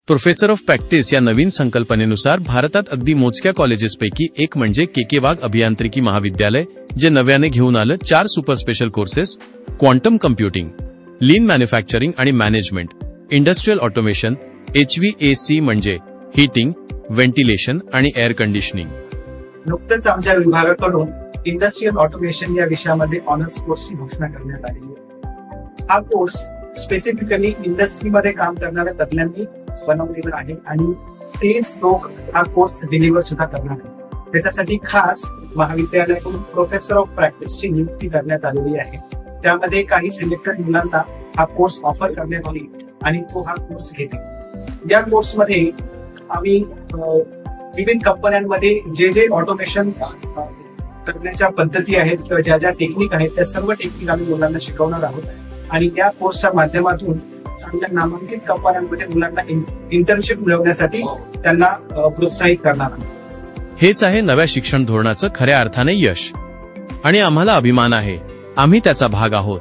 Professor of practice या नवीन संकल्पनेनुसार भारतात अगदी मोजक्या कॉलेजेसपैकी एक म्हणजे के वाघ अभियांत्रिकी महाविद्यालय, जे नव्याने घेऊन आलं 4 super special courses: quantum computing, lean manufacturing आणि मॅनेजमेंट, इंडस्ट्रियल ऑटोमेशन, HVAC म्हणजे हीटिंग, व्हेंटिलेशन आणि एअर कंडिशनिंग. नुकतंच आमच्या विभागाकडून इंडस्ट्रियल ऑटोमेशन या विषयामध्ये ऑनर्स कोर्सची घोषणा करण्यात आली आहे. हा कोर्स स्पेसिफिकली इंडस्ट्रीमध्ये काम करणाऱ्या तज्ञांनी बनवलेला आहे आणि तेच लोक हा कोर्स डिलिव्हर सुद्धा करणार आहे. त्याच्यासाठी खास महाविद्यालयाकडून प्रोफेसर ऑफ प्रॅक्टिसची नियुक्ती करण्यात आलेली आहे. त्यामध्ये काही सिलेक्टेड मुलांना हा कोर्स ऑफर करण्यात येईल आणि तो हा कोर्स घेतील. या कोर्समध्ये आम्ही विविध कंपन्यांमध्ये जे ऑटोमेशन करण्याच्या पद्धती आहेत किंवा ज्या टेक्निक आहेत त्या सर्व टेक्निक आम्ही मुलांना शिकवणार आहोत आणि या कोर्सच्या माध्यमातून चांगल्या नामांकित कंपन्यांमध्ये मुलांना इंटर्नशिप मिळवण्यासाठी त्यांना प्रोत्साहित करणार आहोत. हेच आहे नव्या शिक्षण धोरणाचं खऱ्या अर्थाने यश आणि आम्हाला अभिमान आहे, आम्ही त्याचा भाग आहोत.